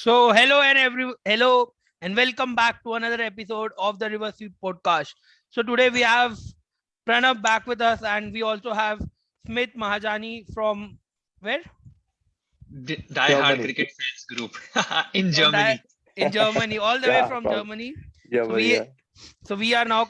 Hello and welcome back to another episode of the River Sweep podcast. So today we have Pranav back with us, and we also have Smith Mahajani from where? Die Hard Germany. Cricket Fans Group in From Germany. in Germany, all the way Yeah, from from Germany. So Germany. we Yeah. so we are now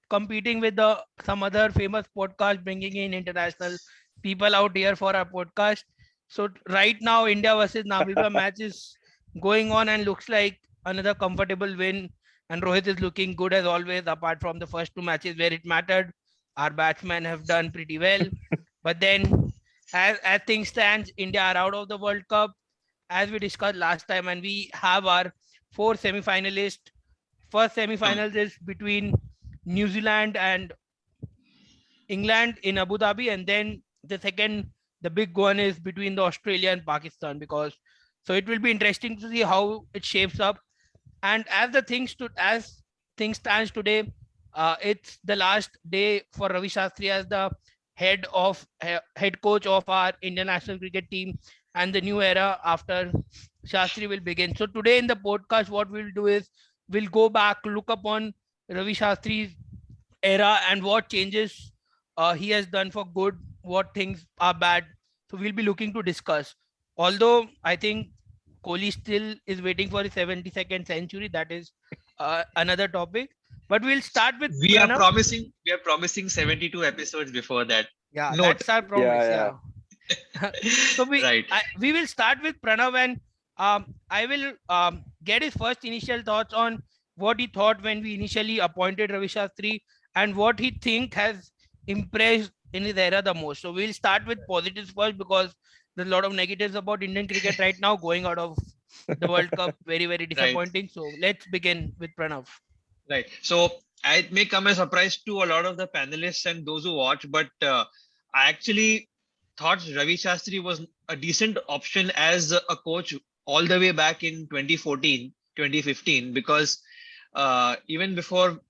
competing with the some other famous podcast, bringing in international people out here for our podcast. So right now, India versus Namibia match is going on and looks like another comfortable win. And Rohit is looking good as always. Apart from the first two matches where it mattered, our batsmen have done pretty well. But then, as things stand, India are out of the World Cup, as we discussed last time, and we have our four semi-finalists. First Um, semi-finals is between New Zealand and England in Abu Dhabi, and then the big one is between the Australia and Pakistan. Because so it will be interesting to see how it shapes up. And as things stands today, it's the last day for Ravi Shastri as the head coach of our Indian national cricket team, and the new era after Shastri will begin. So today in the podcast, what we'll do is we'll go back, look upon Ravi Shastri's era and what changes he has done for good, what things are bad. So we'll be looking to discuss. Although I think Kohli still is waiting for his 72nd century, that is another topic. But we'll start with we are Pranav. promising we are promising 72 episodes before that. Yeah, Note. that's our promise. Yeah, Yeah. yeah. So Right. we will start with Pranav, and I will get his first initial thoughts on what he thought when we initially appointed Ravi Shastri and what he think has impressed in his era the most. So we'll start with positives first, because there's a lot of negatives about Indian cricket right now going out of the World Cup. Very, very Right. disappointing. So let's begin with Pranav. Right. So it may come as a surprise to a lot of the panelists and those who watch, but I actually thought Ravi Shastri was a decent option as a coach all the way back in 2014, 2015, because even before,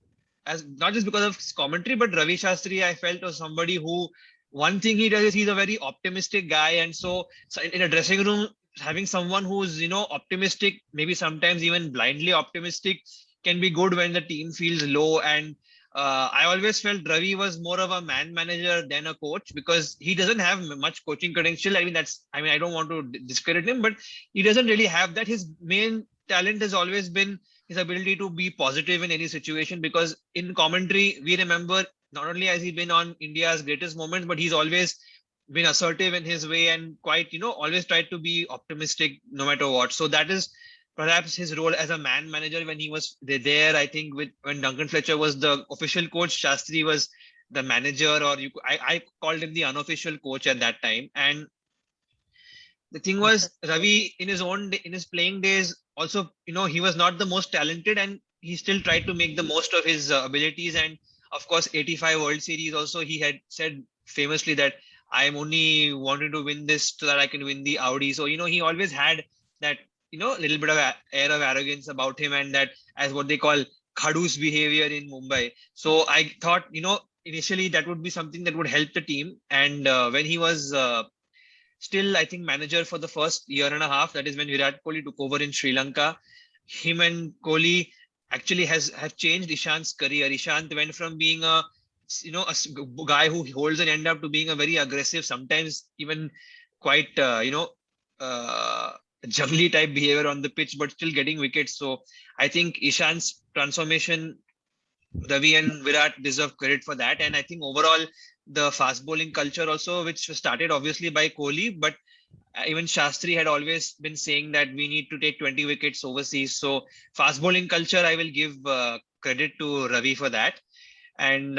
as not just because of his commentary, but Ravi Shastri, I felt was somebody who, one thing he does is he's a very optimistic guy, and so in a dressing room, having someone who's optimistic, maybe sometimes even blindly optimistic, can be good when the team feels low. And I always felt Ravi was more of a man manager than a coach, because he doesn't have much coaching credential. I don't want to discredit him, but he doesn't really have that. His main talent has always been his ability to be positive in any situation, because in commentary we remember not only has he been on India's greatest moments, but he's always been assertive in his way and quite always tried to be optimistic no matter what. So that is perhaps his role as a man manager when he was there. I think when Duncan Fletcher was the official coach, Shastri was the manager, or I called him the unofficial coach at that time. And the thing was, Ravi in his playing days also, he was not the most talented, and he still tried to make the most of his abilities. And of course, 85 World Series also, he had said famously that I'm only wanting to win this so that I can win the Audi. So he always had that little bit of air of arrogance about him, and that, as what they call, khadus behavior in Mumbai. So I thought initially that would be something that would help the team. And when he was still, I think, manager for the first year and a half, that is when Virat Kohli took over in Sri Lanka, him and Kohli actually have changed Ishant's career. Ishant went from being a guy who holds an end up to being a very aggressive, sometimes even quite uh, jungly type behavior on the pitch, but still getting wickets. So I think Ishant's transformation, Ravi and Virat deserve credit for that. And I think overall, the fast bowling culture also, which started obviously by Kohli, but even Shastri had always been saying that we need to take 20 wickets overseas. So fast bowling culture, I will give credit to Ravi for that. And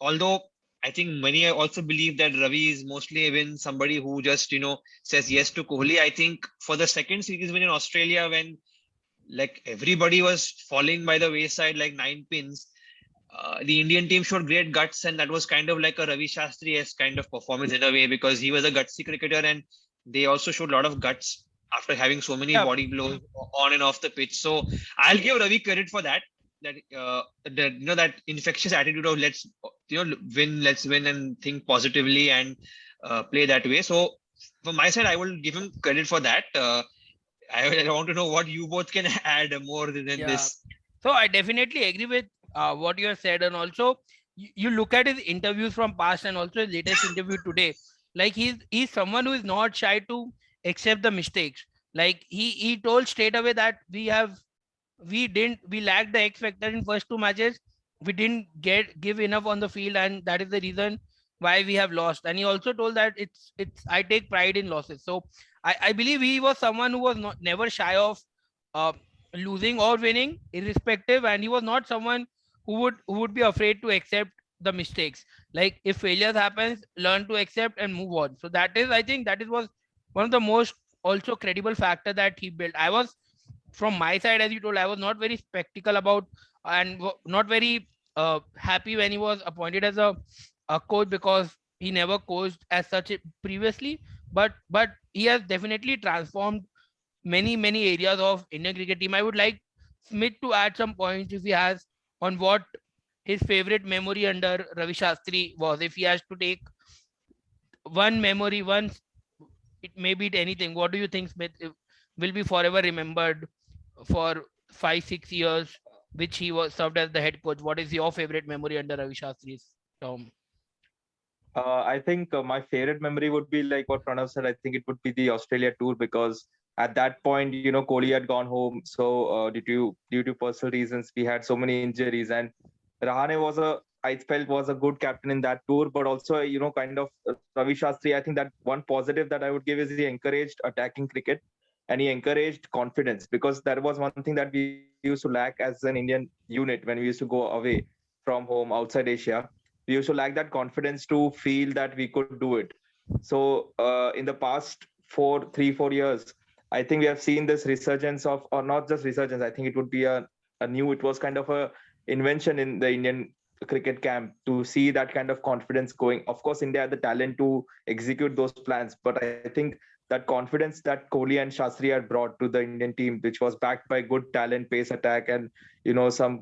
although I think many also believe that Ravi is mostly even somebody who just says yes to Kohli. I think for the second series win in Australia, when like everybody was falling by the wayside like nine pins, the Indian team showed great guts, and that was kind of like a Ravi Shastri-esque kind of performance in a way, because he was a gutsy cricketer, and they also showed a lot of guts after having so many Yeah, body blows on and off the pitch. So I'll give Ravi credit for that. That infectious attitude of let's win and think positively and play that way. So from my side, I will give him credit for that. I want to know what you both can add more than Yeah. this. So I definitely agree with what you have said, and also you look at his interviews from past and also his latest interview today. Like he's someone who is not shy to accept the mistakes. Like he told straight away that we lacked the X factor in first two matches. We didn't give enough on the field, and that is the reason why we have lost. And he also told that it's I take pride in losses. So I believe he was someone who was not never shy of uh, losing or winning, irrespective, and he was not someone who would be afraid to accept the mistakes. Like if failures happens, learn to accept and move on. So that is, I think, that is was one of the most also credible factor that he built. I was from my side, as you told, I was not very spectacle about and not very happy when he was appointed as a coach, because he never coached as such previously. But he has definitely transformed many areas of Indian cricket team. I would like Smith to add some points if he has on what his favorite memory under Ravi Shastri was. If he has to take one memory, one, it may be anything. What do you think, Smith, will be forever remembered for 5 6 years, which he was served as the head coach? What is your favorite memory under Ravi Shastri's term? I think my favorite memory would be like what Pranav said. I think it would be the Australia tour, because at that point, Kohli had gone home. So due to personal reasons, we had so many injuries, and Rahane I felt was a good captain in that tour. But also, kind of Ravi Shastri. I think that one positive that I would give is he encouraged attacking cricket, and he encouraged confidence, because that was one thing that we used to lack as an Indian unit when we used to go away from home outside Asia. We used to lack that confidence to feel that we could do it. So in the past 4 years, I think we have seen this resurgence of, or not just resurgence, I think it would be a new, it was kind of a invention in the Indian cricket camp to see that kind of confidence going. Of course, India had the talent to execute those plans, but I think that confidence that Kohli and Shastri had brought to the Indian team, which was backed by good talent, pace attack, and some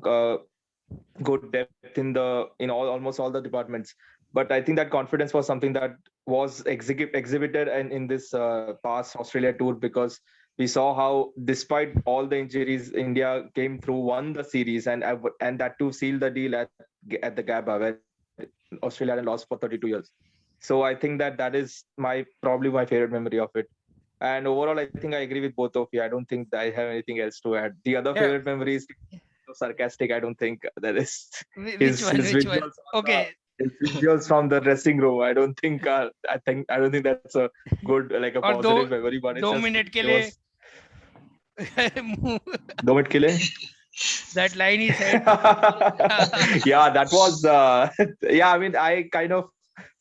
good depth in almost all the departments. But I think that confidence was something that was exhibited in this past Australia tour, because we saw how, despite all the injuries, India came through, won the series, and that too sealed the deal at the Gabba, where Australia hadn't lost for 32 years. So I think that is probably my favorite memory of it. And overall, I think I agree with both of you. I don't think I have anything else to add. The other Yeah. favorite memory is sarcastic. I don't think that is Which one? his Which one? visuals Okay. his visuals from the dressing room. I don't think I don't think that's a good, like, a और positive memory, but it's 2 minute के it लिए was 2 minute के लिए. that line he said. Yeah, that was yeah. I mean, I kind of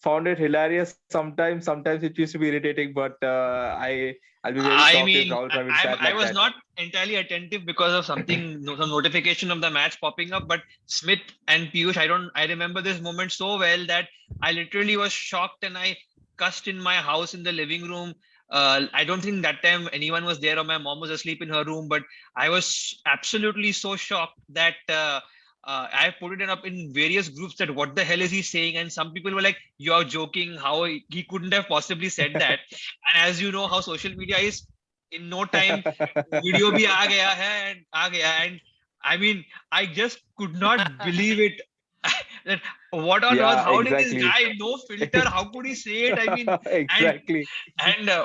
found it hilarious sometimes. Sometimes it used to be irritating, but I'll be very I shocked if mean, Rahul Dravid sat I like was that. not entirely attentive because of something, some notification of the match popping up. But Smith and Piyush, I remember this moment so well that I literally was shocked and I cussed in my house in the living room. I don't think that time anyone was there, or my mom was asleep in her room. But I was absolutely so shocked that I put it up in various groups that what the hell is he saying? And some people were like, "You're joking. How he couldn't have possibly said that." And as you know how social media is, in no time video bhi aa gaya, and I mean, I just could not believe it. That what on earth? Yeah, How did this exactly. guy, no filter? How could he say it? I mean, and Exactly.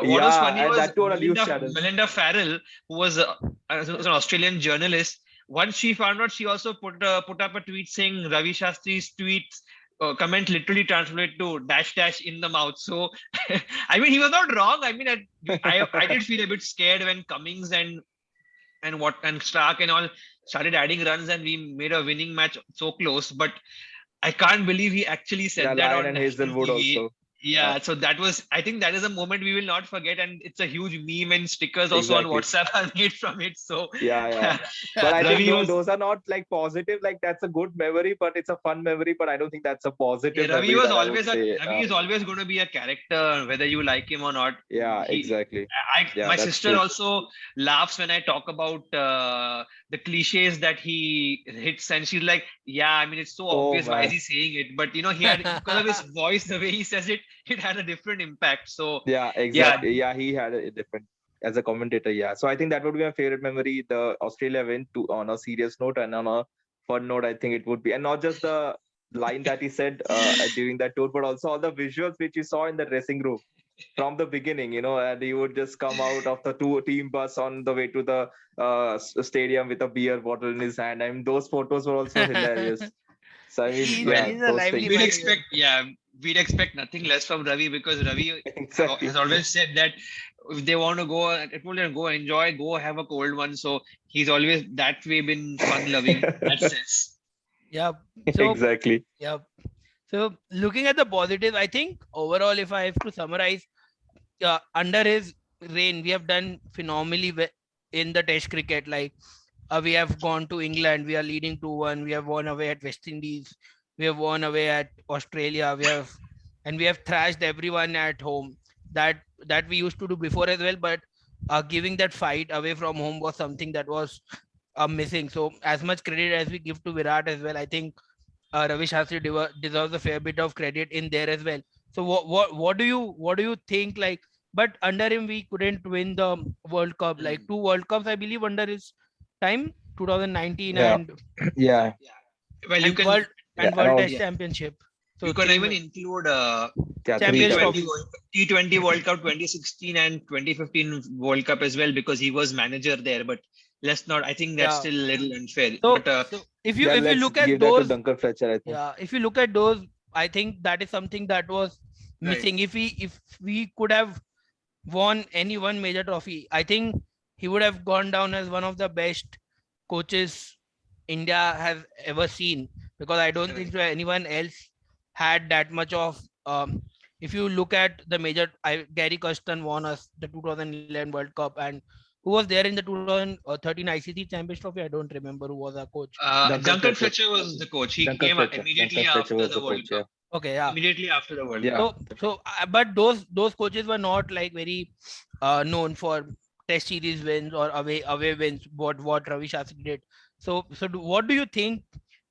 what was Yeah, funny and was that too on a news channel. Melinda Farrell, who was an Australian journalist. Once she found out, she also put up a tweet saying Ravi Shastri's tweets comment literally translate to dash dash in the mouth. So, I mean, he was not wrong. I mean, I did feel a bit scared when Cummings and Stark and all started adding runs, and we made a winning match so close. But I can't believe he actually Yeah, said that Lion on and national Hazelwood TV. also. Yeah, Yeah, so that was, I think that is a moment we will not forget, and it's a huge meme, and stickers also on exactly. WhatsApp are made from it. So, Yeah. But I think Ravi was, those are not like positive. Like, that's a good memory, but it's a fun memory. But I don't think that's a yeah, positive memory that I would say. Ravi is always going to be a character, whether you like him or not. Yeah, He, exactly. Yeah, my that's sister true. also laughs when I talk about the cliches that he hits, and she's like, "Yeah, I mean, it's so Oh obvious. Why is man. he saying it?" But he had, because of his voice, the way he says it, it had a different impact. So, Yeah, yeah, exactly. Yeah, he had a different. as a commentator. Yeah. So I think that would be my favorite memory. The Australia win to on a serious note and on a fun note. I think it would be, and not just the line that he said during that tour, but also all the visuals which you saw in the dressing room from the beginning, and he would just come out of the team bus on the way to the stadium with a beer bottle in his hand. I mean, those photos were also hilarious. So I mean, he's, Well, yeah, he's a those lively things. we'd man. expect, yeah, we'd expect nothing less from Ravi, because Ravi Exactly. has always said that if they want to go, it will go enjoy, go have a cold one. So he's always that way been fun loving in that sense. Yeah. So Exactly. yeah. So looking at the positives, I think overall, if I have to summarize, under his reign, we have done phenomenally in the Test cricket. Like we have gone to England, we are leading 2-1. We have won away at West Indies. We have won away at Australia. We have thrashed everyone at home. That we used to do before as well, but giving that fight away from home was something that was missing. So as much credit as we give to Virat as well, I think Ravi Shastri deserves a fair bit of credit in there as well. So what do you think, like? But under him we couldn't win the World Cup. Like Mm. 2 World Cups I believe under his time, 2019 Yeah. and Yeah. Well, you and can, World Yeah. and And World all, Test yeah, Championship. you So can three even include yeah, three Champions cups. T20 Trophy. World T20 World Cup 2016 and 2015 World Cup as well, because he was manager there. But let's not. I think that's Yeah. still a little unfair. So But so if you Yeah, if you let's look at give that to those, Duncan Fletcher, I think. yeah, if you look at those, I think that is something that was right, missing. If we could have won any one major trophy, I think he would have gone down as one of the best coaches India has ever seen, because I don't think right. so anyone else had that much of. If you look at the major, Gary Custon won us the 2011 World Cup, and who was there in the 2013 ICC Champions Trophy? I don't remember who was our coach. Duncan Duncan Fletcher. Fletcher was the coach. He Duncan came Fletcher. immediately Duncan Fletcher after was the the World coach. Cup. Yeah. Okay, yeah. Immediately after the World Yeah. Cup. But those coaches were not like very known for Test series wins or away wins. What Ravi Shastri did. What do you think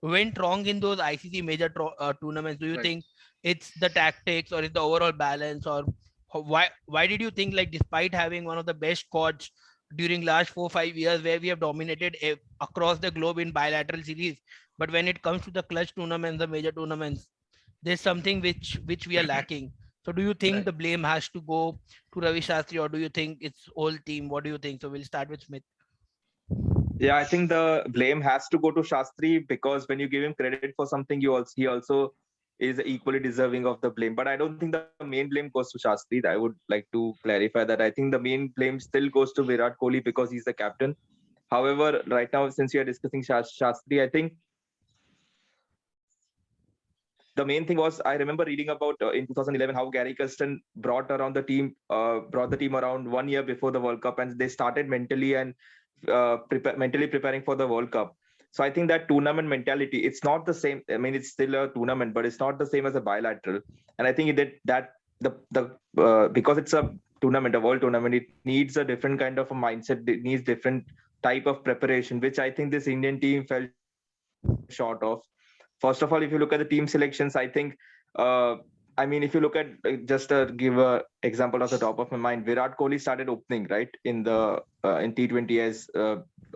went wrong in those ICC major tournaments? Do you Right. think it's the tactics, or it's the overall balance, or why did you think, like, despite having one of the best squads during last 4-5 years, where we have dominated across the globe in bilateral series, but when it comes to the clutch tournaments, the major tournaments, there's something which we are lacking. So do you think Right. the blame has to go to Ravi Shastri, or do you think it's whole team? What do you think? So we'll start with Smith. Yeah, I think the blame has to go to Shastri, because when you give him credit for something, he also is equally deserving of the blame. But I don't think the main blame goes to Shastri. I would like to clarify that. I think the main blame still goes to Virat Kohli, because he's the captain. However, right now, since we are discussing Shastri, I think the main thing was, I remember reading about in 2011 how Gary Custon brought the team around 1 year before the World Cup, and they started mentally and mentally preparing for the World Cup. So I think that tournament mentality, it's not the same. I mean, it's still a tournament, but it's not the same as a bilateral. And I think that the because it's a tournament, a world tournament, it needs a different kind of a mindset. It needs different type of preparation, which I think this Indian team fell short of. First of all, if you look at the team selections, I think, I mean, if you look at just to give a example off the top of my mind, Virat Kohli started opening right in the in T20 as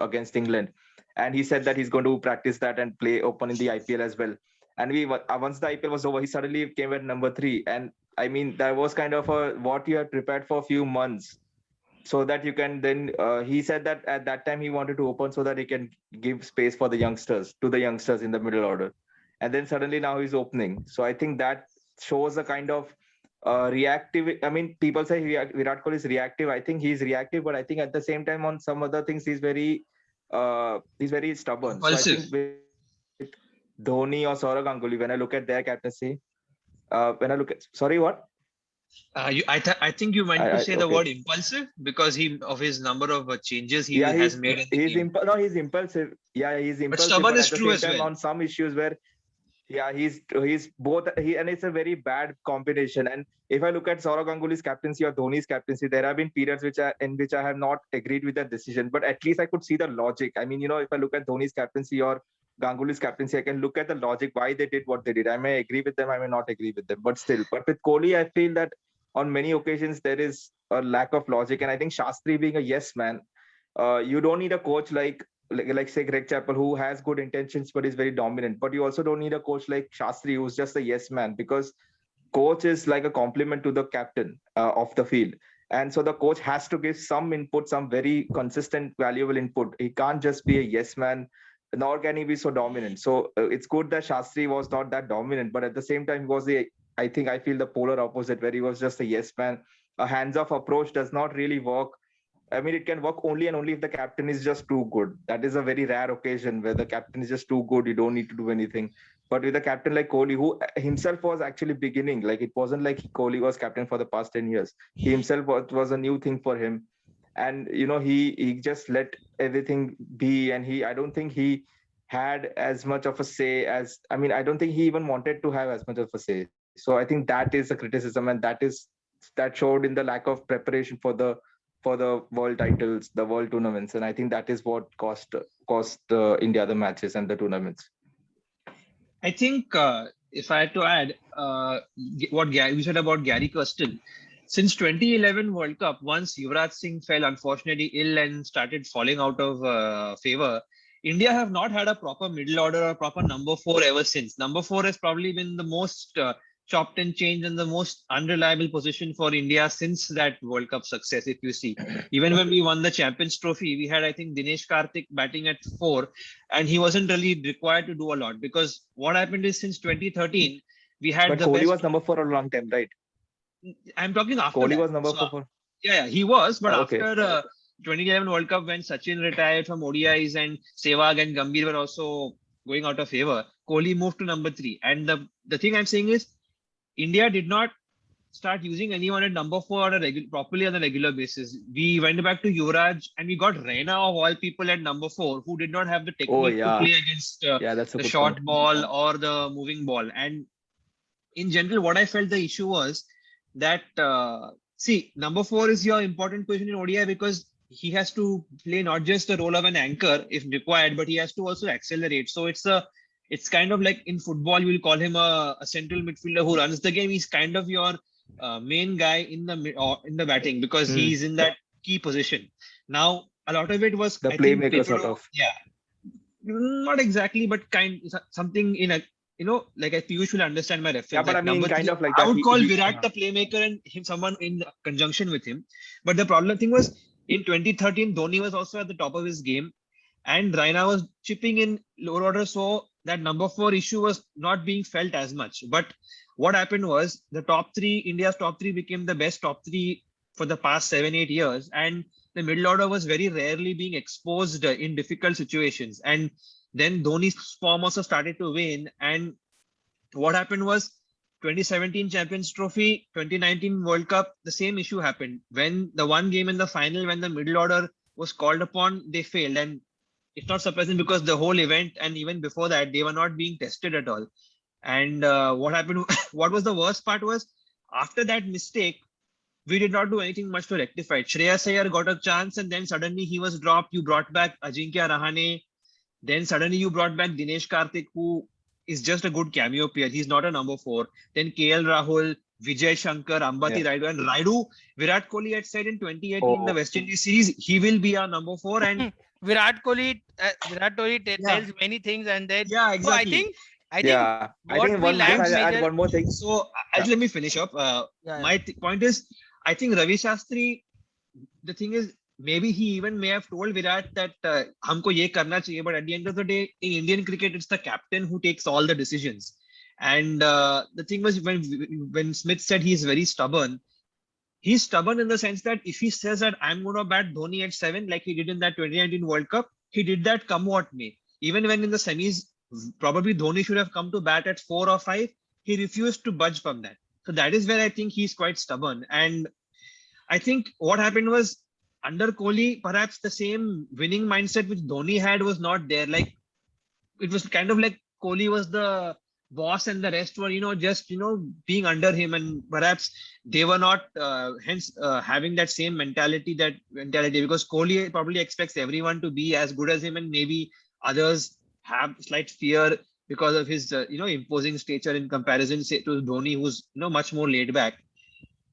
against England, and he said that he's going to practice that and play open in the IPL as well. And once the IPL was over, he suddenly came at number 3, and I mean that was kind of a what you had prepared for a few months, so that you can then he said that at that time he wanted to open so that he can give space for the youngsters in the middle order, and then suddenly now he's opening. So I think that shows a kind of reactive. I mean, people say Virat Kohli is reactive. I think he's reactive, but I think at the same time on some other things he's very stubborn. So I Impulsive. think with Dhoni or Saurav Ganguly, when I look at their captaincy, when I look at, sorry, what? I think you meant to say the Okay. word impulsive, because of his number of changes he Yeah, has made in the game. he's impulsive. Yeah, he's But impulsive, stubborn but is at the true same as time well. on some issues where, yeah, he's both, and it's a very bad combination. And if I look at Saurav Ganguly's captaincy or Dhoni's captaincy, there have been periods in which I have not agreed with that decision, but at least I could see the logic. I mean, if I look at Dhoni's captaincy or Ganguly's captaincy, I can look at the logic why they did what they did. I may agree with them, I may not agree with them, but still. But with Kohli, I feel that on many occasions there is a lack of logic. And I think Shastri being a yes man, you don't need a coach like say Greg Chappell, who has good intentions but is very dominant. But you also don't need a coach like Shastri who's just a yes man, because coach is like a complement to the captain of the field. And so the coach has to give some input, some very consistent, valuable input. He can't just be a yes man, nor can he be so dominant. So it's good that Shastri was not that dominant, but at the same time, he was I feel the polar opposite, where he was just a yes man. A hands-off approach does not really work. I mean, it can work only and only if the captain is just too good. That is a very rare occasion where the captain is just too good. You don't need to do anything. But with a captain like Kohli, who himself was actually beginning, like it wasn't like Kohli was captain for the past 10 years. He himself was a new thing for him. And, he just let everything be. And I don't think he had as much of a say I don't think he even wanted to have as much of a say. So I think that is a criticism, and that showed in the lack of preparation for the world titles, the world tournaments. And I think that is what cost India the matches and the tournaments. I think if I had to add what you said about Gary Kirsten, since 2011 World Cup, once Yuvraj Singh fell unfortunately ill and started falling out of favor, India have not had a proper middle order or proper number 4 ever since. Number 4 has probably been the most chopped and changed and the most unreliable position for India since that World Cup success. If you see, even when we won the Champions Trophy, we had, I think, Dinesh Karthik batting at 4, and he wasn't really required to do a lot, because what happened is since 2013, we had but Kohli was number 4 a long time, right? I'm talking after Kohli that. was number 4. Yeah, he was, but okay. After 2011 World Cup, when Sachin retired from ODIs and Sehwag and Gambhir were also going out of favor, Kohli moved to number 3. And the thing I'm saying is, India did not start using anyone at number 4 properly on a regular basis. We went back to Yuvraj and we got Raina of all people at number 4, who did not have the technique to play against the short ball or the moving ball. And in general, what I felt the issue was that, number 4 is your important position in ODI, because he has to play not just the role of an anchor if required, but he has to also accelerate. So it's kind of like in football, you will call him a central midfielder who runs the game. He's kind of your main guy in the batting, because he's in that key position. Now, a lot of it was the playmaker sort of. Yeah, not exactly, but something in a, like I usually understand my reference. Yeah, but I mean, kind of like that. I would call Virat the playmaker and him someone in conjunction with him. But the thing was, in 2013, Dhoni was also at the top of his game, and Raina was chipping in lower order, so that number 4 issue was not being felt as much. But what happened was, India's top 3 became the best top 3 for the past 7-8 years, and the middle order was very rarely being exposed in difficult situations. And then Dhoni's form also started to wane. And what happened was, 2017 Champions Trophy, 2019 World Cup, the same issue happened. When the one game in the final, when the middle order was called upon, they failed. And it's not surprising, because the whole event and even before that, they were not being tested at all. And what happened, what was the worst part was, after that mistake, we did not do anything much to rectify it. Shreyas Iyer got a chance, and then suddenly he was dropped. You brought back Ajinkya Rahane. Then suddenly you brought back Dinesh Karthik, who is just a good cameo player. He's not a number 4. Then KL Rahul, Vijay Shankar, Ambati Raidu. And Raidu, Virat Kohli had said in 2018, the West Indies series, he will be our number 4. And Virat Kohli tells many things, and then exactly. I think one more thing. So let me finish up. My point is, I think Ravi Shastri, the thing is, maybe he even may have told Virat that humko ye karna chahiye, but at the end of the day, in Indian cricket, it's the captain who takes all the decisions. And the thing was, when Smith said he's very stubborn, he's stubborn in the sense that if he says that I'm going to bat Dhoni at 7, like he did in that 2019 World Cup, he did that come what may. Even when in the semis, probably Dhoni should have come to bat at 4 or 5, he refused to budge from that. So that is where I think he's quite stubborn. And I think what happened was, under Kohli, perhaps the same winning mindset which Dhoni had was not there. Like, it was kind of like Kohli was the boss and the rest were, just, being under him. And perhaps they were not, having that same mentality, because Kohli probably expects everyone to be as good as him, and maybe others have slight fear because of his, imposing stature in comparison, say, to Dhoni, who's, much more laid back.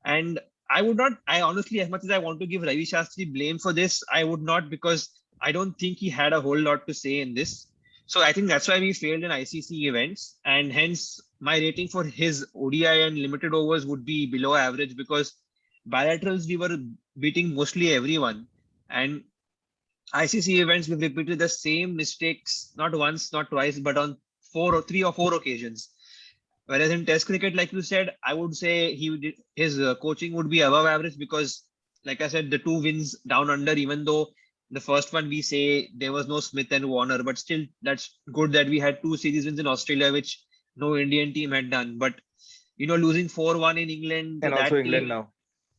And I would not, I honestly, as much as I want to give Ravi Shastri blame for this, I would not, because I don't think he had a whole lot to say in this. So I think that's why we failed in ICC events. And hence my rating for his ODI and limited overs would be below average, because bilaterals we were beating mostly everyone. And ICC events, we've repeated the same mistakes, not once, not twice, but on 3 or 4 occasions. Whereas in Test cricket, like you said, I would say his coaching would be above average, because, like I said, the 2 wins down under, even though the first one we say there was no Smith and Warner, but still that's good that we had 2 series wins in Australia, which no Indian team had done. But losing 4-1 in England to And that also England team, now.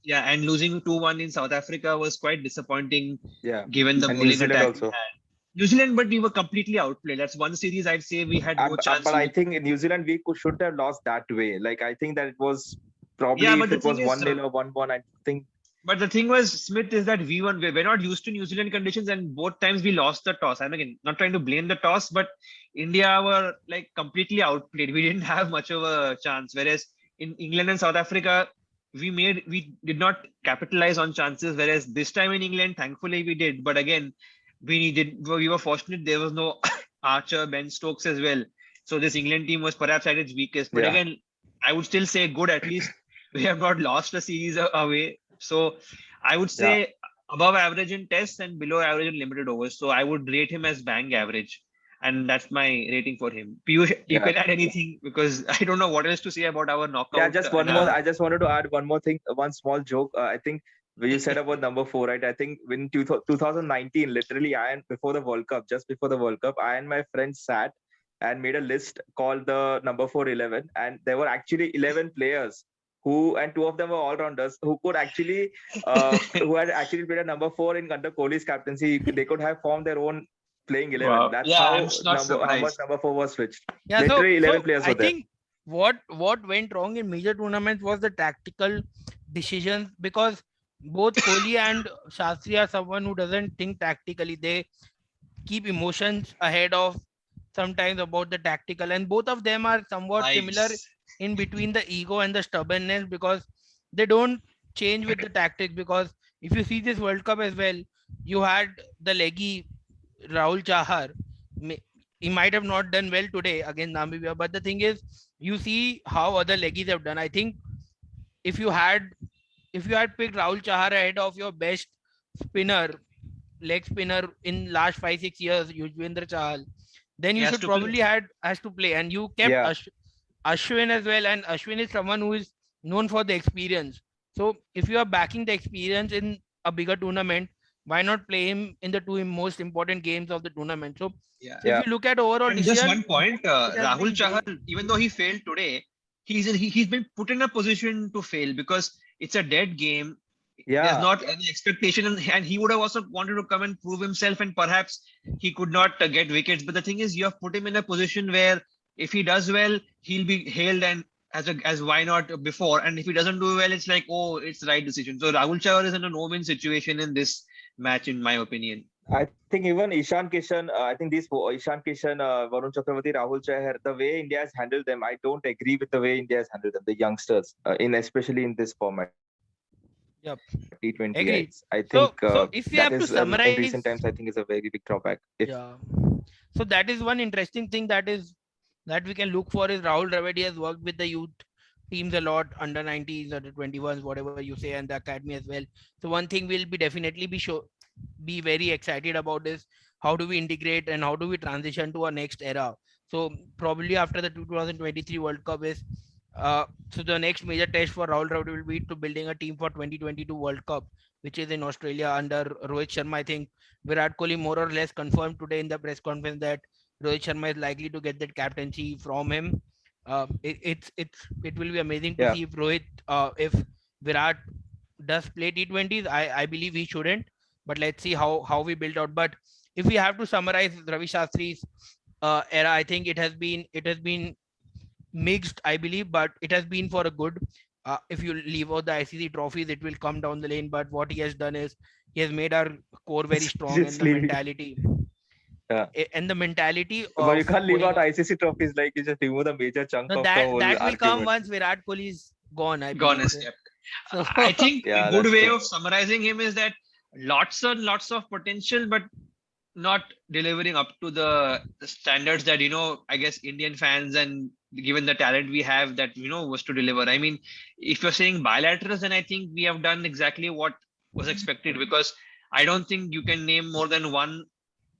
yeah, and losing 2-1 in South Africa was quite disappointing, Yeah. given the And New bowling Zealand attack we also. had. New Zealand, but we were completely outplayed. That's one series I'd say we had no chance. But I think in New Zealand we should have lost that way. Like I think that it was probably Yeah, but if the it was thing is, 1-0 or 1-1, I think. But the thing was, Smith, is that we're not used to New Zealand conditions, and both times we lost the toss. I'm again not trying to blame the toss, but India were like completely outplayed. We didn't have much of a chance. Whereas in England and South Africa, we did not capitalize on chances. Whereas this time in England, thankfully we did. But again, we were fortunate there was no Archer, Ben Stokes as well. So this England team was perhaps at its weakest. But Yeah. again, I would still say good. At least we have not lost a series away. So I would say above average in tests and below average in limited overs. So I would rate him as bang average. And that's my rating for him. Piyush, you Yeah. can add anything, because I don't know what else to say about our knockout. Yeah, just one and, more. I just wanted to add one more thing, one small joke. I think when you said about number 4, right? I think in 2019, literally, before the World Cup, just before the World Cup, I and my friends sat and made a list called the number 4-11, and there were actually 11 players and 2 of them were all-rounders who could actually, who had actually played a number 4 in under Kohli's captaincy. They could have formed their own playing 11. Wow. That's Yeah, how I'm not how much surprised. number 4 was switched. Yeah, Literally 11 so players were I there. think what went wrong in major tournaments was the tactical decisions, because both Kohli and Shastri are someone who doesn't think tactically. They keep emotions ahead of sometimes about the tactical, and both of them are somewhat similar Nice. in between the ego and the stubbornness, because they don't change with the tactics. Because if you see this World Cup as well, you had the leggy Rahul Chahar. He might have not done well today against Namibia, but the thing is, you see how other leggies have done. I think if you had picked Rahul Chahar ahead of your best spinner, leg spinner in last 5-6 years, Yuzvendra Chahal, then you He has should to play. probably has to play, and you kept Yeah. Ashwin as well, and Ashwin is someone who is known for the experience. So if you are backing the experience in a bigger tournament, why not play him in the 2 most important games of the tournament? So, Yeah. if you look at overall And just decision, one point, it has Rahul been Chahar, very- even though he failed today, he's been put in a position to fail, because it's a dead game. There's Yeah. not any expectation, and he would have also wanted to come and prove himself, and perhaps he could not get wickets. But the thing is, you have put him in a position where if he does well, he'll be hailed and as why not before, and if he doesn't do well, it's like, oh, it's the right decision. So Rahul Chahar is in a no-win situation in this match, in my opinion. I think even Ishan Kishan, I think these Ishan Kishan, Varun Chakravarti, Rahul Chahar, the way India has handled them, I don't agree with the way India has handled them, the youngsters, especially in this format. Yep. T20. Agreed. I think So if we that have to is summarize, in recent times, I think is a very big drawback. yeah. So that is one interesting thing that we can look for is Rahul Dravid has worked with the youth teams a lot, under 90s, under 21s, whatever you say, and the academy as well. So one thing we'll definitely be very excited about is how do we integrate and how do we transition to our next era. So probably after the 2023 World Cup is so the next major test for Rahul Dravid will be to building a team for 2022 World Cup, which is in Australia under Rohit Sharma. I think Virat Kohli more or less confirmed today in the press conference that Rohit Sharma is likely to get that captaincy from him. It will be amazing to see if Virat does play T20s. I believe he shouldn't, but let's see how we build out. But if we have to summarize Ravi Shastri's era, I think it has been mixed, I believe, but it has been for a good. If you leave out the ICC trophies, it will come down the lane. But what he has done is he has made our core very strong, and the mentality. Yeah. And the mentality. But you can't leave out ICC trophies, like you just remove the major chunk of that the whole will come argument. once Virat Kohli is gone. I Gone believe. is kept. So I think Yeah, a good that's way true. of summarizing him is that lots and lots of potential, but not delivering up to the standards that, I guess Indian fans and given the talent we have that, was to deliver. I mean, if you're saying bilaterals, then I think we have done exactly what was expected, because I don't think you can name more than one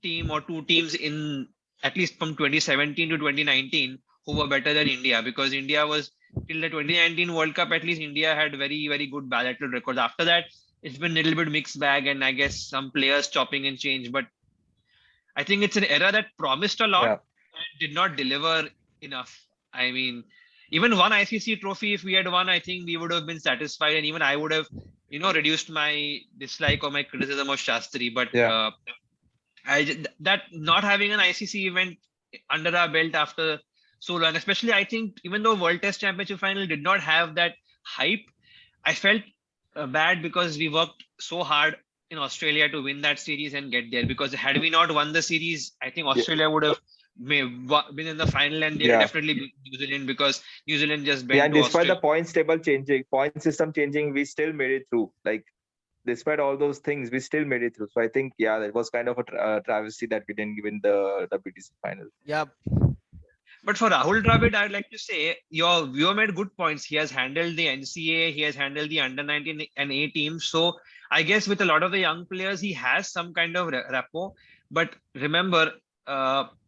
team or two teams in at least from 2017 to 2019 who were better than India, because India was till the 2019 World Cup, at least India had very, very good bilateral records. After that, it's been a little bit mixed bag, and I guess some players chopping and change. But I think it's an era that promised a lot Yeah. and did not deliver enough. I mean, even one ICC trophy, if we had won, I think we would have been satisfied, and even I would have, reduced my dislike or my criticism of Shastri. But Yeah. that not having an ICC event under our belt after so long, especially I think even though World Test Championship final did not have that hype, I felt bad because we worked so hard in Australia to win that series and get there. Because had we not won the series, I think Yeah. Australia would have been in the final, and they would Yeah. definitely beat New Zealand, because New Zealand just Yeah, bent and to despite the Australia. points table changing, point system changing, we still made it through. Like, despite all those things, we still made it through. So I think, yeah, that was kind of a travesty that we didn't win the WTC final. yeah, But for Rahul Dravid, I'd like to say your viewer made good points. He has handled the NCA, he has handled the under 19 and A teams. So I guess with a lot of the young players, he has some kind of rapport. But remember,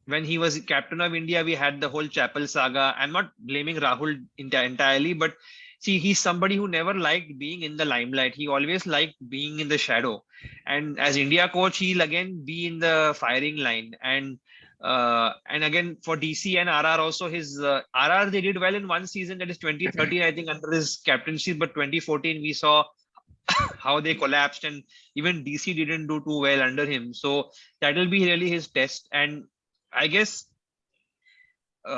when he was captain of India, we had the whole Chapel saga. I'm not blaming Rahul entirely, but see, he's somebody who never liked being in the limelight. He always liked being in the shadow. And as India coach, he'll again be in the firing line. And again for DC and RR also, his RR, they did well in one season, that is 2013, I think, under his captaincy. But 2014 we saw how they collapsed, and even DC didn't do too well under him. So that will be really his test. And I guess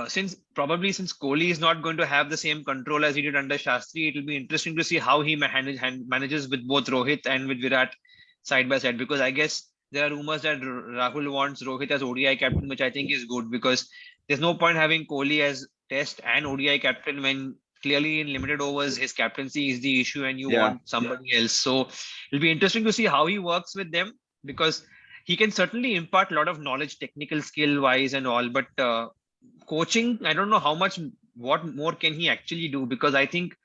since Kohli is not going to have the same control as he did under Shastri, it will be interesting to see how he manages with both Rohit and with Virat side by side. Because I guess there are rumors that Rahul wants Rohit as ODI captain, which I think is good, because there's no point having Kohli as Test and ODI captain when clearly in limited overs his captaincy is the issue and you Yeah. want somebody else. So it'll be interesting to see how he works with them, because he can certainly impart a lot of knowledge, technical skill wise and all. But coaching, I don't know what more can he actually do, because I think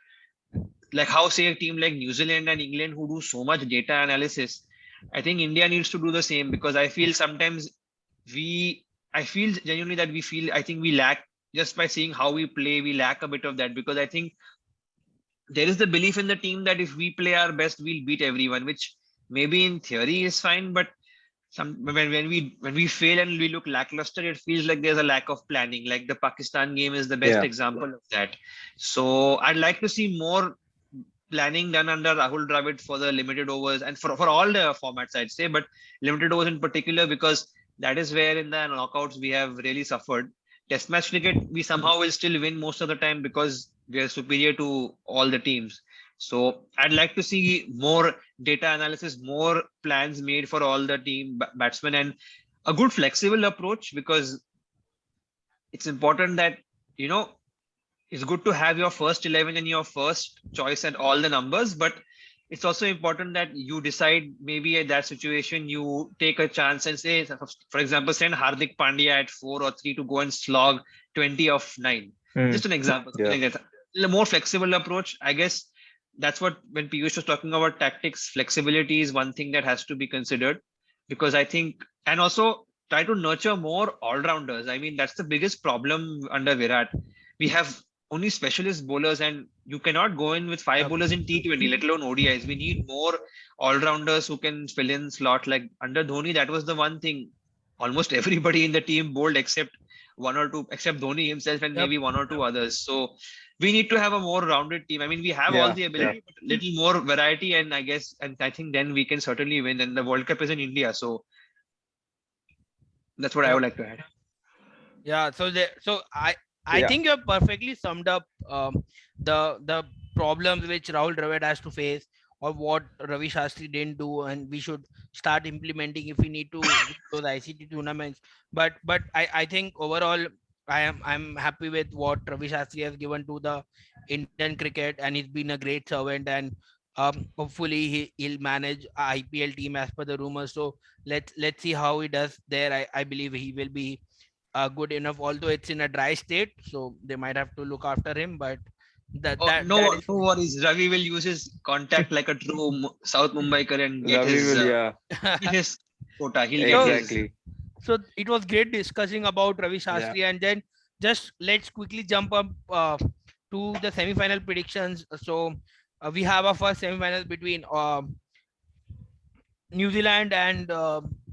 like how say a team like New Zealand and England who do so much data analysis, I think India needs to do the same. Because I feel sometimes I feel genuinely that I think we lack, just by seeing how we play, we lack a bit of that. Because I think there is the belief in the team that if we play our best, we'll beat everyone, which maybe in theory is fine, but when we fail and we look lackluster, it feels like there's a lack of planning. Like the Pakistan game is the best Yeah. example of that. So I'd like to see more planning done under Rahul Dravid for the limited overs and for all the formats, I'd say, but limited overs in particular, because that is where in the knockouts we have really suffered. Test match cricket, we somehow will still win most of the time because we are superior to all the teams. So I'd like to see more data analysis, more plans made for all the team batsmen, and a good flexible approach, because it's important that, it's good to have your first 11 and your first choice and all the numbers, but it's also important that you decide maybe at that situation, you take a chance and say, for example, send Hardik Pandya at 4 or 3 to go and slog 20 of 9. Just an example. Yeah. Like that. A more flexible approach, I guess. That's what, when Piyush was talking about tactics, flexibility is one thing that has to be considered, because I think, and also try to nurture more all-rounders. I mean, that's the biggest problem under Virat. We have only specialist bowlers, and you cannot go in with 5 bowlers in T20, let alone ODIs. We need more all-rounders who can fill in slot. Like under Dhoni, that was the one thing. Almost everybody in the team bowled except one or two, except Dhoni himself and maybe one or two others. So we need to have a more rounded team. I mean, we have all the ability, but little more variety, and I think then we can certainly win. And the World Cup is in India, so that's what I would like to add. Yeah. So I think you have perfectly summed up the problems which Rahul Dravid has to face, or what Ravi Shastri didn't do, and we should start implementing if we need to win those ICT tournaments. But I think overall, I'm happy with what Ravi Shastri has given to the Indian cricket, and he's been a great servant. And hopefully he'll manage a IPL team as per the rumors. So let's see how he does there. I believe he will be good enough, although it's in a dry state, so they might have to look after him. But that Oh, that no, that is no worries. Ravi will use his contact like a true South Mumbaiker and get Ravi his will, yeah, get his quota. He'll get so his. exactly. so it was great discussing about Ravi Yeah. Shastri, and then just let's quickly jump up to the semi-final predictions. So we have our first semi-final between New Zealand and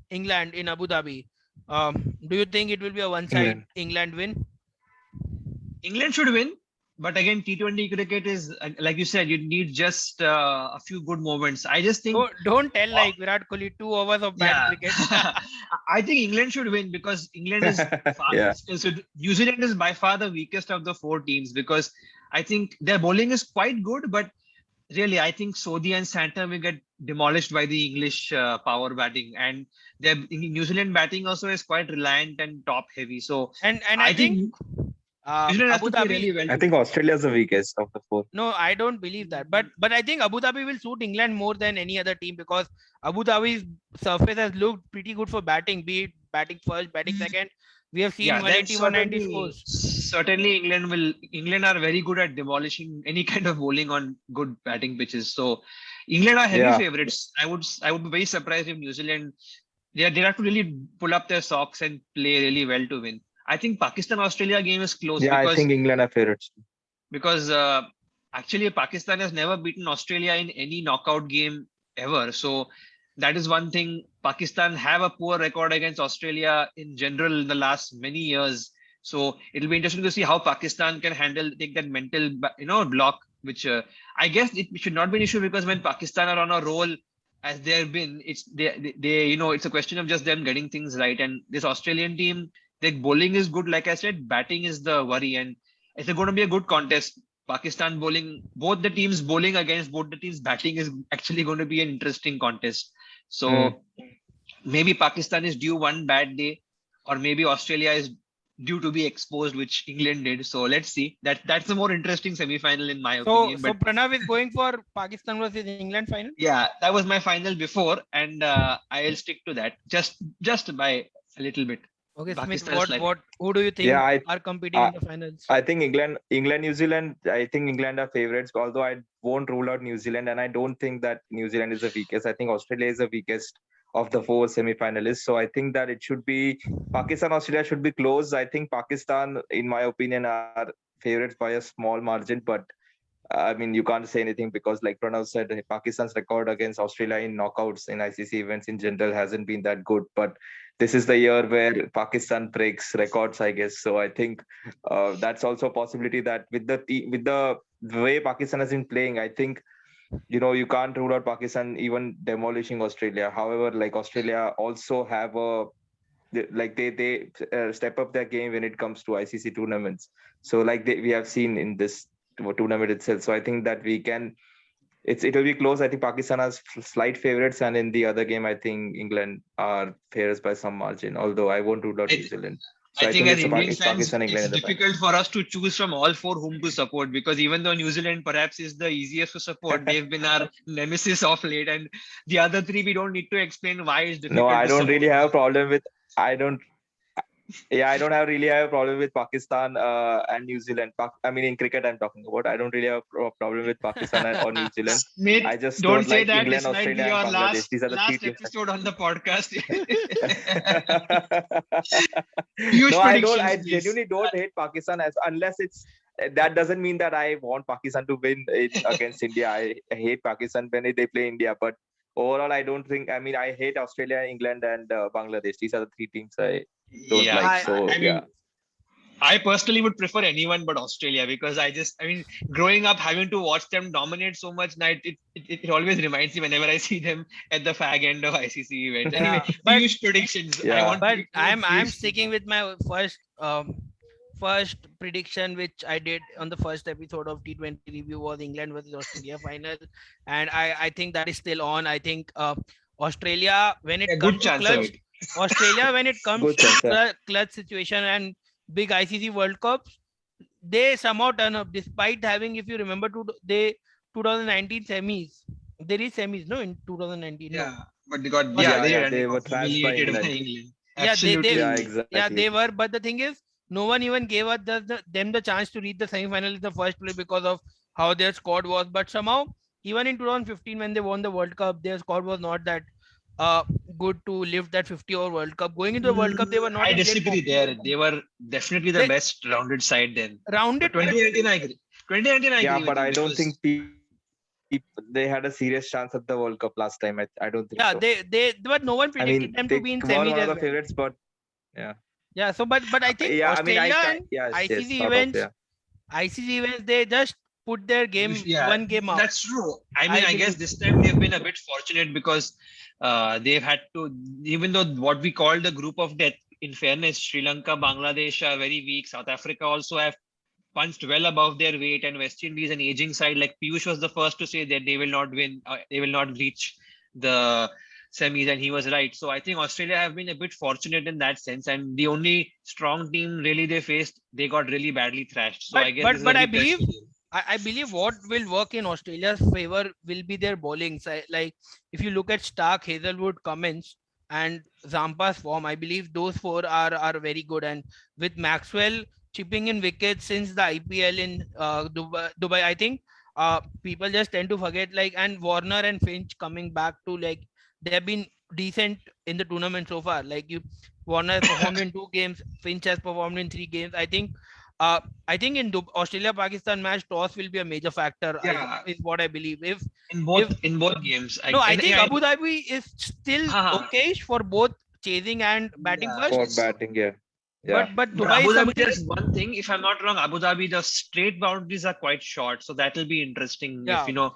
England in Abu Dhabi. Do you think it will be a one-side England. England win? England should win, but again, T20 cricket is like you said, you need just a few good moments. I just think, Don't tell like Virat Kohli 2 hours of bad yeah, cricket. I think England should win because England is Yeah. so New Zealand is by far the weakest of the four teams because I think their bowling is quite good, but really, I think Sodhi and Santa will get demolished by the English power batting, and their New Zealand batting also is quite reliant and top heavy. So And I I think think New Zealand has Abu to play Dhabi. really well. I think Australia is the weakest of the four. No, I don't believe that. But I think Abu Dhabi will suit England more than any other team because Abu Dhabi's surface has looked pretty good for batting, be it batting first, batting second. We have seen Yeah, then 180, 190 scores. certainly England are very good at demolishing any kind of bowling on good batting pitches. So England are heavy Yeah. favorites. I would be very surprised if New Zealand they have to really pull up their socks and play really well to win. I think Pakistan Australia game is close Yeah, I think England are favorites. because actually Pakistan has never beaten Australia in any knockout game ever. So that is one thing. Pakistan have a poor record against Australia in general in the last many years. So it'll be interesting to see how Pakistan can take that mental, block. Which I guess it should not be an issue because when Pakistan are on a roll, as they have been, it's a question of just them getting things right. And this Australian team, their bowling is good. Like I said, batting is the worry, and it's going to be a good contest. Pakistan bowling, both the teams bowling against both the teams batting is actually going to be an interesting contest. So maybe Pakistan is due one bad day, or maybe Australia is due to be exposed, which England did. So let's see. That's a more interesting semi-final in my opinion. So But Pranav is going for Pakistan versus England final. yeah, that was my final before, and I'll stick to that just by a little bit. Okay, Smith, Pakistan is like- who do you think Yeah, are competing in the finals? I think England, New Zealand. I think England are favorites. Although I won't rule out New Zealand, and I don't think that New Zealand is the weakest. I think Australia is the weakest of the four semi-finalists. So I think that it should be Pakistan, Australia should be close. I think Pakistan, in my opinion, are favorites by a small margin. But I mean, you can't say anything because, like Pranav said, Pakistan's record against Australia in knockouts in ICC events in general hasn't been that good. But this is the year where Pakistan breaks records, I guess. So I think that's also a possibility that with the way Pakistan has been playing, I think you can't rule out Pakistan even demolishing Australia. However, like Australia also have they step up their game when it comes to ICC tournaments. So like we have seen in this tournament itself. So I think that it will be close. I think Pakistan has slight favorites, and in the other game, I think England are favorites by some margin. Although I won't rule out New Zealand. So I think as Indian it's fans, Pakistan, England it's in the final. difficult for us to choose from all four whom to support because even though New Zealand perhaps is the easiest to support, they've been our nemesis of late, and the other three we don't need to explain why it's difficult. No, I to don't support. really have a problem with. I don't really have a problem with Pakistan and New Zealand. I mean, in cricket, I'm talking about. I don't really have a problem with Pakistan or New Zealand. Smith, I just don't don't say like that. England, This might be Australia, your and Bangladesh. last These are the three teams. episode on the podcast. No, Huge I predictions, please. genuinely don't hate Pakistan unless it's. That doesn't mean that I want Pakistan to win against India. I hate Pakistan when they play India, but overall, I don't think. I mean, I hate Australia, England, and Bangladesh. These are the three teams I don't Yeah, like. So I mean, I personally would prefer anyone but Australia because growing up having to watch them dominate so much night, it always reminds me whenever I see them at the fag end of ICC events. Anyway, but- huge predictions. Yeah. But I'm sticking with my first prediction, which I did on the first episode of T20 review, was England versus Australia final, and I think that is still on. I think Australia when it a comes good to chance of clutch, it. Australia when it comes Good to chance, yeah. clutch situation, and big ICC World Cups, they somehow turn up despite having, if you remember, 2019 semis. There is semis, no, in 2019, no. Yeah, but they got Yeah, they yeah, did, and they they were got thrashed by humiliated by England. England. Yeah, Yeah, Absolutely. exactly. they were. But the thing is, no one even gave us them the chance to reach the semi-final in the first place because of how their squad was. But somehow, even in 2015 when they won the World Cup, their squad was not that uh good to lift that 50-over World Cup. Going into the World Cup, they were not I in great disagree form. there. They were definitely the They best rounded side then. rounded, But 2019, I agree. 2019, I Yeah, agree with but you I don't because think they had a serious chance at the World Cup last time. I don't think yeah, so. but no one I predicted mean, them to they be in were semis one of as the well. favorites, but yeah, Yeah, so but I think yeah. I mean, Australia and yes, ICC sort of, events, yeah. they just put their game yeah, one game up. that's true. I mean, I I guess believe. this time they've been a bit fortunate because they've had to, even though what we call the group of death, in fairness, Sri Lanka, Bangladesh are very weak. South Africa also have punched well above their weight, and West Indies, an aging side like Piyush was the first to say that they will not win, they will not reach the semis, and he was right. So I think Australia have been a bit fortunate in that sense, and the only strong team really they faced, they got really badly thrashed. So I guess this is a But I very believe touchy game. I believe what will work in Australia's favor will be their bowling. So, like if you look at Stark, Hazelwood, Cummins, and Zampa's form, I believe those four are very good. And with Maxwell chipping in wickets since the IPL in Dubai, I think people just tend to forget, like, and Warner and Finch coming back to, like, they have been decent in the tournament so far. Like, you Warner has performed in 2 games, Finch has performed in 3 games. Uh, I think in Australia Pakistan match, toss will be a major factor. Yeah, Is what I believe. in If both games. No, I think Yeah, Abu Dhabi is still haha, okay for both chasing and batting yeah, first. For that's true. batting, yeah, yeah. But But Dubai Abu is Dhabi, something. there's one thing. If I'm not wrong, Abu Dhabi, the straight boundaries are quite short, so that will be interesting if Yeah. you know.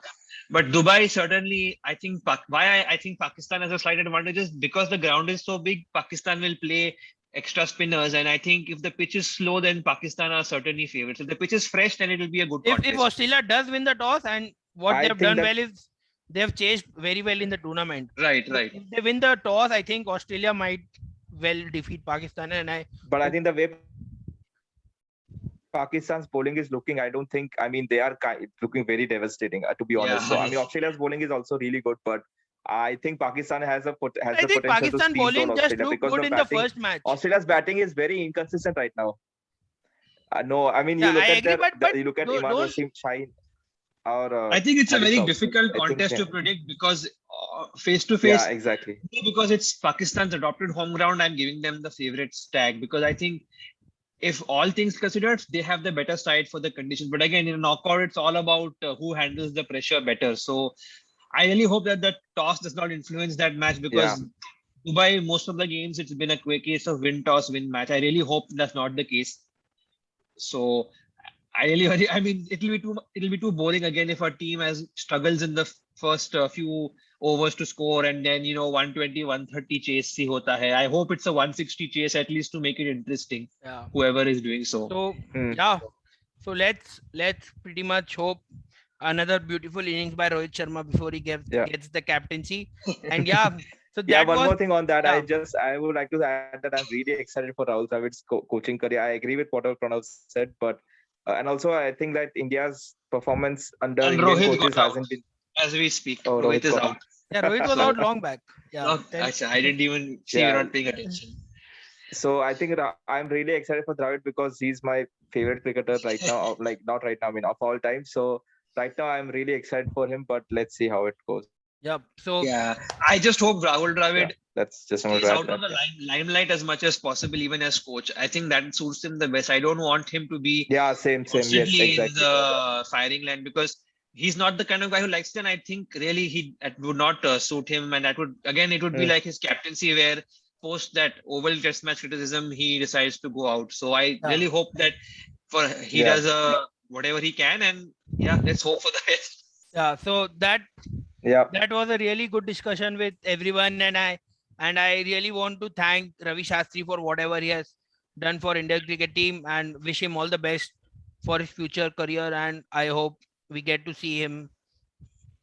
But Dubai certainly, I think I think Pakistan has a slight advantage is because the ground is so big. Pakistan will play extra spinners, and I think if the pitch is slow, then Pakistan are certainly favorites. If the pitch is fresh, then it will be a good If contest. Australia does win the toss, and what they I have think done that, well is they have chased very well in the tournament. Right, If, right. if they win the toss, I think Australia might well defeat Pakistan, and I but I hope. think the way Pakistan's bowling is looking, I don't think. I mean, they are looking very devastating, to be honest. So, Yeah, I mean, Australia's bowling is also really good, but I think Pakistan has I the think potential to Pakistan steamroll bowling just Australia looked because good the in the batting, first match. Australia's batting is very inconsistent right now. No, I mean, Yeah, you I look at agree, but you look at Imad don't. Wasim, Shine, or I think it's a very Harisov. difficult I think, contest to predict because face to yeah, face, exactly. because it's Pakistan's adopted home ground, I'm giving them the favorites tag because I think if all things considered, they have the better side for the conditions. But again, in a knockout, it's all about who handles the pressure better. So I really hope that the toss does not influence that match Yeah, because Dubai, most of the games, it's been a quick case of win toss, win match. I really hope that's not the case. So I really, I mean, it'll be too boring again if a team has struggles in the first few overs to score and then 120, 130 chase si hota hai. I hope it's a 160 chase at least to make it interesting. Yeah. Whoever is doing so. So Hmm. yeah. So let's pretty much hope another beautiful innings by Rohit Sharma before he yeah. gets the captaincy. And yeah, so Yeah, that one was more thing on that. yeah. I would like to add that I'm really excited for Rahul Dravid's coaching career. I agree with what Pranav said, but and also I think that India's performance under And Indian Rohit coaches got out hasn't been. as we speak. Oh, Rohit is got out. Yeah, Rohit was out long back. Yeah. No, 10 Acha, I didn't even see. You're Yeah. not paying attention. So I think I'm really excited for Dravid because he's my favorite cricketer right now. Like not right now, I mean of all time. So right now I'm really excited for him, but let's see how it goes. Yeah. So Yeah, I just hope Rahul Dravid That's just stays to add out of that. the limelight as much as possible, even as coach. I think that suits him the best. I don't want him to be Yeah, same. Yes, constantly in exactly. the firing line because he's not the kind of guy who likes it. And I think really that would not suit him. And that would, again, it would be Mm. like his captaincy where post that oval test match criticism, he decides to go out. So I Yeah. really hope that he Yeah. does whatever he can. And yeah, let's hope for the best. yeah, so Yeah. that was a really good discussion with everyone, and I really want to thank Ravi Shastri for whatever he has done for India cricket team and wish him all the best for his future career. And I hope we get to see him,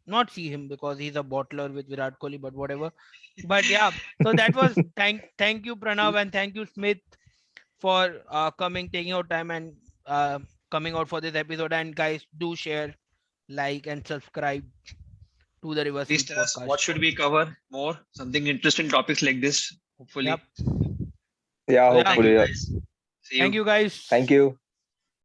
not see him because he's a bottler with Virat Kohli, but whatever. But yeah, so that was thank you Pranav and thank you Smith for taking out time and coming out for this episode. And guys, do share, like, and subscribe to the Reverse Please Switch tell us podcast. what should we cover more? Something interesting topics like this, hopefully. Yep. Yeah, So, yeah. Thank hopefully. you Yeah. guys. See Thank you guys. Thank you.